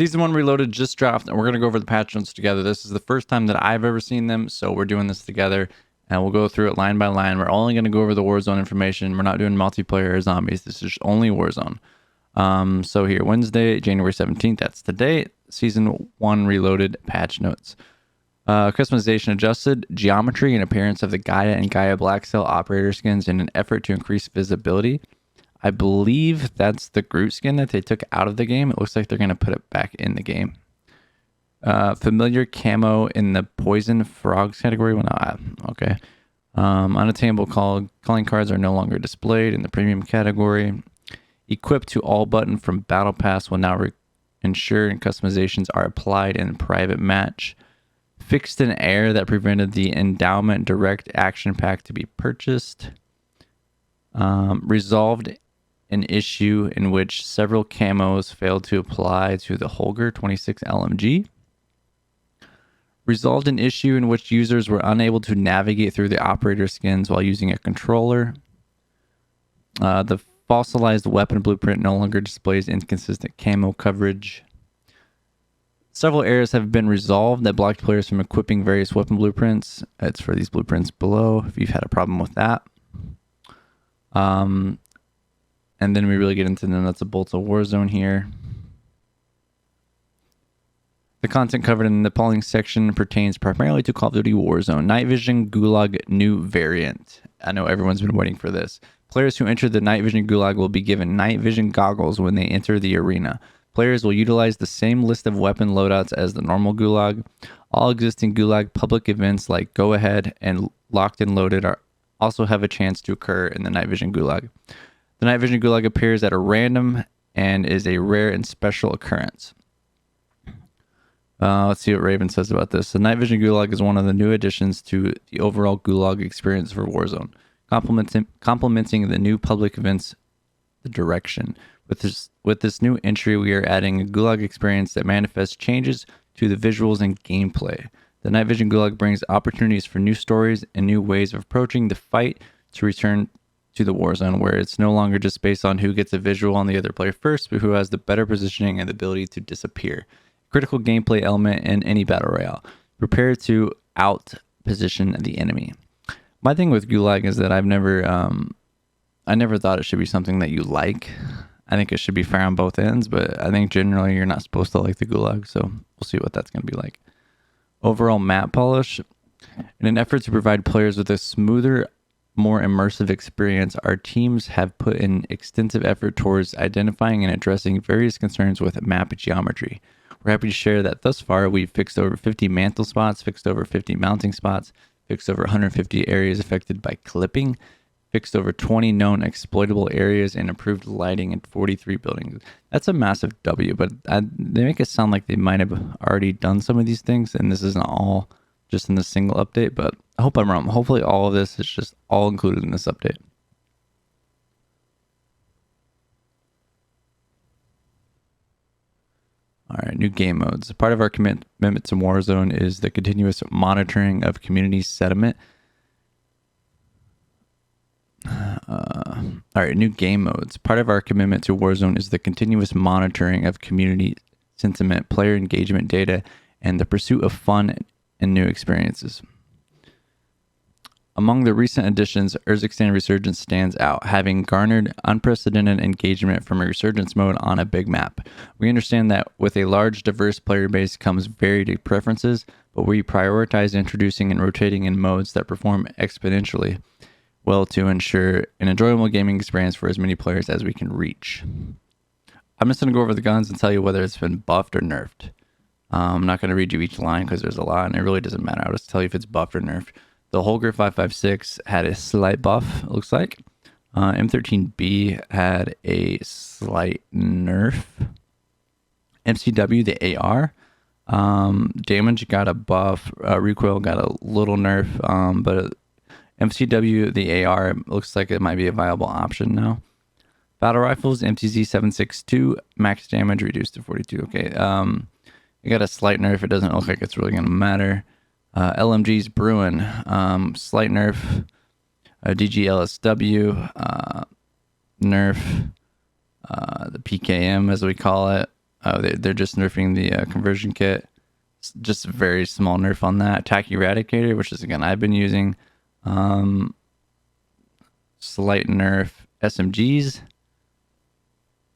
Season 1 Reloaded just dropped, and we're going to go over the patch notes together. This is the first time that I've ever seen them, so we're doing this together, and we'll go through it line by line. We're only going to go over the Warzone information. We're not doing multiplayer or zombies. This is only Warzone. So here, Wednesday, January 17th, that's today. Season 1 Reloaded patch notes. Customization adjusted geometry and appearance of the Gaia and Gaia Black Cell operator skins in an effort to increase visibility. I believe that's the Groot skin that they took out of the game. It looks like they're going to put it back in the game. Familiar camo in the Poison Frogs category. Well, no, okay. Unattainable calling cards are no longer displayed in the premium category. Equipped to all button from Battle Pass will now ensure and customizations are applied in private match. Fixed an error that prevented the Endowment Direct Action Pack to be purchased. Resolved an issue in which several camos failed to apply to the Holger 26 LMG. Resolved an issue in which users were unable to navigate through the operator skins while using a controller. The fossilized weapon blueprint no longer displays inconsistent camo coverage. Several errors have been resolved that blocked players from equipping various weapon blueprints. It's for these blueprints below if you've had a problem with that. And then we really get into the nuts and bolts of Warzone here. The content covered in the polling section pertains primarily to Call of Duty Warzone. Night Vision Gulag new variant. I know everyone's been waiting for this. Players who enter the Night Vision Gulag will be given Night Vision goggles when they enter the arena. Players will utilize the same list of weapon loadouts as the normal Gulag. All existing Gulag public events like Go Ahead and Locked and Loaded also have a chance to occur in the Night Vision Gulag. The Night Vision Gulag appears at a random and is a rare and special occurrence. Let's see what Raven says about this. The Night Vision Gulag is one of the new additions to the overall Gulag experience for Warzone, complementing the new public events, the direction. With this new entry, we are adding a Gulag experience that manifests changes to the visuals and gameplay. The Night Vision Gulag brings opportunities for new stories and new ways of approaching the fight to return to the Warzone, where it's no longer just based on who gets a visual on the other player first, but who has the better positioning and the ability to disappear. Critical gameplay element in any battle royale. Prepare to out-position the enemy. My thing with Gulag is that I never thought it should be something that you like. I think it should be fair on both ends, but I think generally you're not supposed to like the Gulag, so we'll see what that's going to be like. Overall map polish. In an effort to provide players with a smoother, more immersive experience, our teams have put in extensive effort towards identifying and addressing various concerns with map geometry. We're happy to share that thus far we've fixed over 50 mantle spots, fixed over 50 mounting spots, fixed over 150 areas affected by clipping, fixed over 20 known exploitable areas, and improved lighting in 43 buildings. That's a massive W, but they make it sound like they might have already done some of these things, and this isn't all just in the single update, but I hope I'm wrong. Hopefully all of this is just all included in this update. All right, new game modes. Part of our commitment to Warzone is the continuous monitoring of community sentiment. All right, new game modes. Part of our commitment to Warzone is the continuous monitoring of community sentiment, player engagement data, and the pursuit of fun and new experiences. Among the recent additions, Urzikstan Resurgence stands out, having garnered unprecedented engagement from a Resurgence mode on a big map. We understand that with a large, diverse player base comes varied preferences, but we prioritize introducing and rotating in modes that perform exponentially well to ensure an enjoyable gaming experience for as many players as we can reach. I'm just going to go over the guns and tell you whether it's been buffed or nerfed. I'm not going to read you each line because there's a lot, and it really doesn't matter. I'll just tell you if it's buffed or nerfed. The Holger 556 had a slight buff, it looks like. M13B had a slight nerf. MCW, the AR, damage got a buff. Recoil got a little nerf, but MCW, the AR, looks like it might be a viable option now. Battle rifles, MTZ 762, max damage reduced to 42. Okay, it got a slight nerf. It doesn't look like it's really going to matter. LMG's Bruin, slight nerf. DGLSW, nerf. The PKM, as we call it, They're just nerfing the conversion kit. Just a very small nerf on that. Attack Eradicator, which is again I've been using. Slight nerf. SMGs.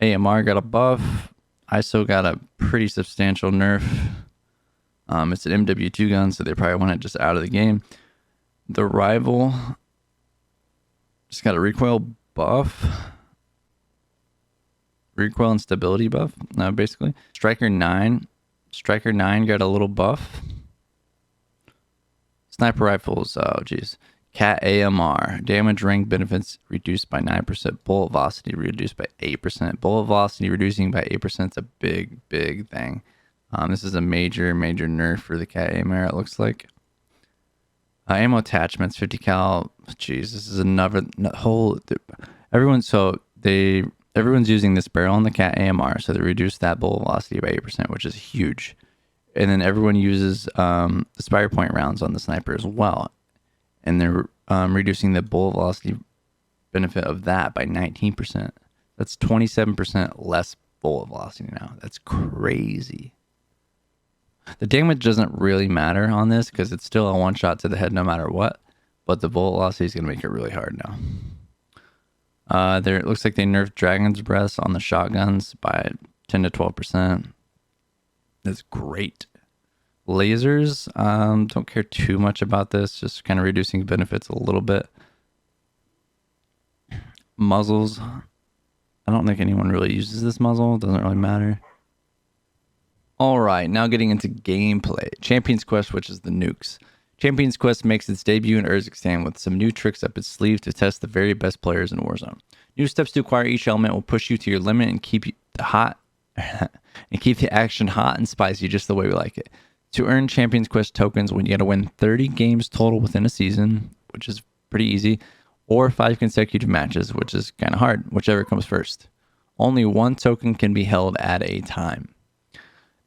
AMR got a buff. ISO got a pretty substantial nerf. It's an MW2 gun, so they probably want it just out of the game. The Rival just got a recoil buff. Recoil and stability buff, basically. Striker 9 got a little buff. Sniper rifles, oh geez. Cat AMR, damage rank benefits reduced by 9%. Bullet velocity reduced by 8%. Bullet velocity reducing by 8% is a big thing. This is a major nerf for the Cat AMR, it looks like. Ammo attachments, 50 cal. Jeez, this is another whole. Everyone's using this barrel on the Cat AMR, so they reduced that bullet velocity by 8%, which is huge. And then everyone uses the Spire Point rounds on the sniper as well, and they're reducing the bullet velocity benefit of that by 19%. That's 27% less bullet velocity now. That's crazy. The damage doesn't really matter on this because it's still a one shot to the head no matter what, but the bullet velocity is going to make it really hard now. It looks like they nerfed Dragon's Breath on the shotguns by 10 to 12%. That's great. Lasers, don't care too much about this, just kind of reducing benefits a little bit. Muzzles, I don't think anyone really uses this muzzle, it doesn't really matter. All right, now getting into gameplay. Champion's Quest, which is the nukes. Champion's Quest makes its debut in Urzikstan with some new tricks up its sleeve to test the very best players in Warzone. New steps to acquire each element will push you to your limit and keep the action hot and spicy just the way we like it. To earn Champion's Quest tokens, when you gotta win 30 games total within a season, which is pretty easy, or 5 consecutive matches, which is kind of hard, whichever comes first. Only one token can be held at a time.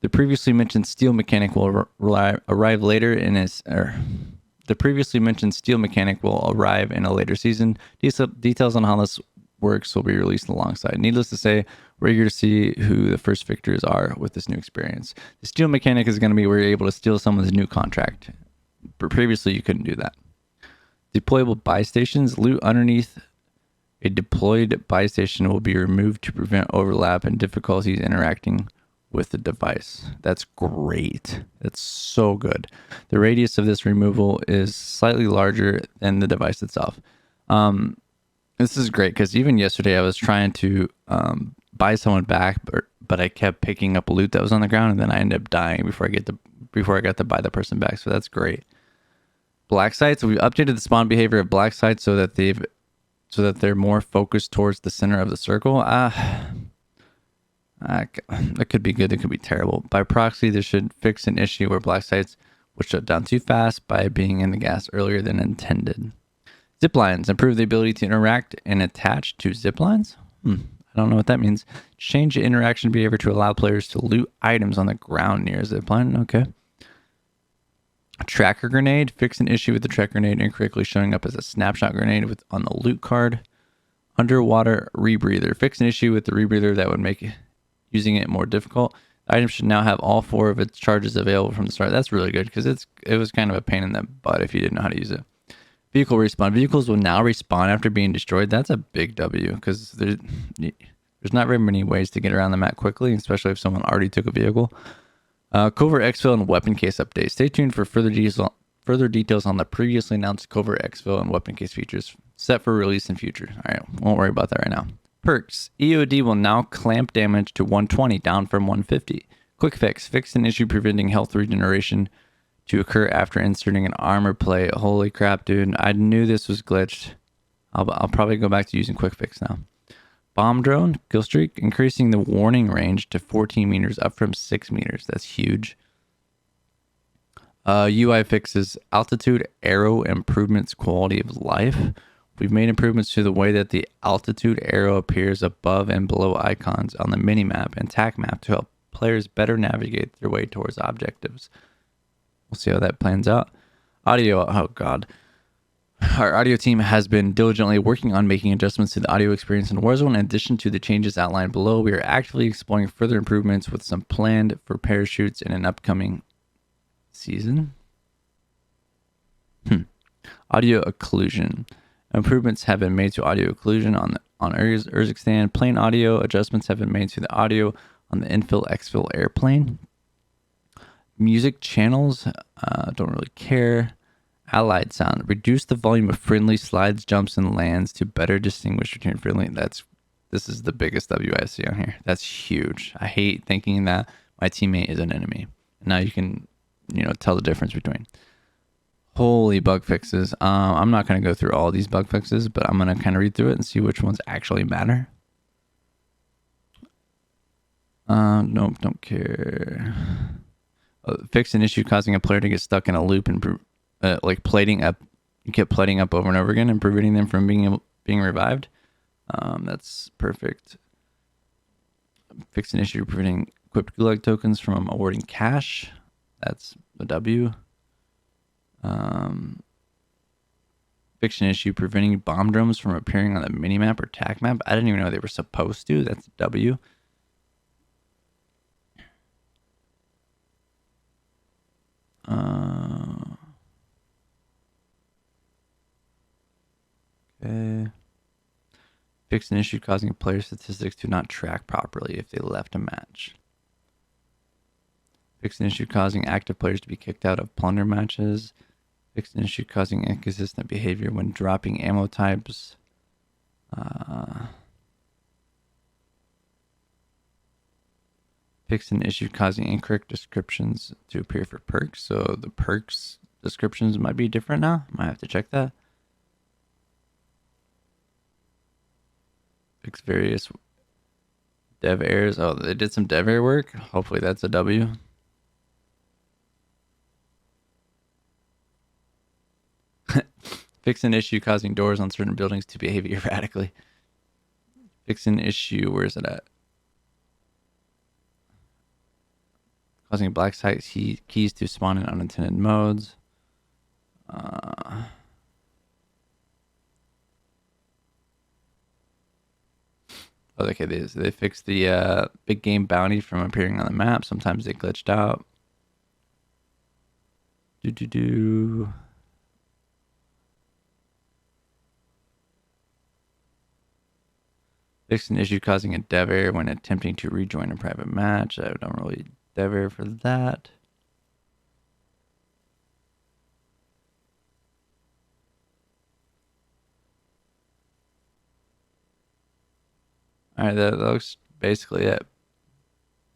The previously mentioned steel mechanic will arrive later in the previously mentioned steel mechanic will arrive in a later season. Details on how this works will be released alongside. Needless to say, we're eager to see who the first victors are with this new experience. The steel mechanic is going to be where you're able to steal someone's new contract. But previously, you couldn't do that. Deployable buy stations. Loot underneath a deployed buy station will be removed to prevent overlap and difficulties interacting with the device. That's great. That's so good. The radius of this removal is slightly larger than the device itself. This is great because even yesterday I was trying to buy someone back, but I kept picking up loot that was on the ground, and then I ended up dying before I got to buy the person back. So that's great. Black sites. We've updated the spawn behavior of black sites so that they're more focused towards the center of the circle. That could be good, it could be terrible. By proxy, this should fix an issue where black sites would shut down too fast by being in the gas earlier than intended. Zip lines. Improve the ability to interact and attach to zip lines? I don't know what that means. Change the interaction behavior to allow players to loot items on the ground near a zip line. Okay. Tracker grenade. Fix an issue with the tracker grenade incorrectly showing up as a snapshot grenade on the loot card. Underwater rebreather. Fix an issue with the rebreather that would make using it more difficult. The item should now have all 4 of its charges available from the start. That's really good because it was kind of a pain in the butt if you didn't know how to use it. Vehicle respawn. Vehicles will now respawn after being destroyed. That's a big W because there's not very many ways to get around the map quickly, especially if someone already took a vehicle. Covert exfil and weapon case update. Stay tuned for further details on the previously announced covert exfil and weapon case features set for release in future. All right, won't worry about that right now. Perks. EOD will now clamp damage to 120, down from 150. Quick fix. Fix an issue preventing health regeneration to occur after inserting an armor plate. Holy crap, dude. I knew this was glitched. I'll probably go back to using quick fix now. Bomb drone. Kill streak. Increasing the warning range to 14 meters, up from 6 meters. That's huge. UI fixes. Altitude arrow improvements quality of life. We've made improvements to the way that the altitude arrow appears above and below icons on the minimap and TAC map to help players better navigate their way towards objectives. We'll see how that plans out. Audio, oh god. Our audio team has been diligently working on making adjustments to the audio experience in Warzone. In addition to the changes outlined below, we are actively exploring further improvements with some planned for parachutes in an upcoming season. Audio occlusion. Improvements have been made to audio occlusion on Urzikstan. Plane audio adjustments have been made to the audio on the infill exfil airplane. Music channels, don't really care. Allied sound. Reduce the volume of friendly slides, jumps, and lands to better distinguish between friendly. This is the biggest W I see on here. That's huge. I hate thinking that my teammate is an enemy. Now you can, tell the difference between. Holy bug fixes. I'm not going to go through all these bug fixes, but I'm going to kind of read through it and see which ones actually matter. Nope, don't care. Fix an issue causing a player to get stuck in a loop and like plating up. You kept plating up over and over again and preventing them from being revived. That's perfect. Fix an issue preventing equipped gulag tokens from awarding cash. That's a W. Fix an issue preventing bomb drones from appearing on the minimap or tac map. I didn't even know they were supposed to. That's a W. Okay. Fix an issue causing player statistics to not track properly if they left a match. Fix an issue causing active players to be kicked out of plunder matches. Fix an issue causing inconsistent behavior when dropping ammo types. Fix an issue causing incorrect descriptions to appear for perks. So the perks descriptions might be different now. Might have to check that. Fix various dev errors. Oh, they did some dev error work. Hopefully that's a W. Fix an issue causing doors on certain buildings to behave erratically. Fix an issue. Where is it at? Causing black site keys to spawn in unintended modes. Okay, they fixed the big game bounty from appearing on the map. Sometimes they glitched out. Fixed an issue causing a dev error when attempting to rejoin a private match. I don't really dev error for that. All right, that looks basically it.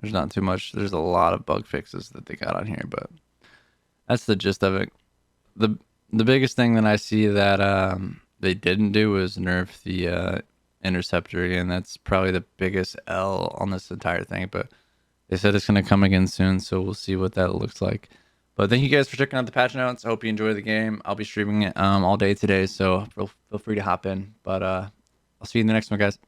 There's not too much. There's a lot of bug fixes that they got on here, but that's the gist of it. The biggest thing that I see that they didn't do was nerf the interceptor again. That's probably the biggest L on this entire thing, but they said it's going to come again soon, so we'll see what that looks like. But thank you guys for checking out the patch notes. I hope you enjoy the game. I'll be streaming it all day today, so feel free to hop in. But I'll see you in the next one, guys.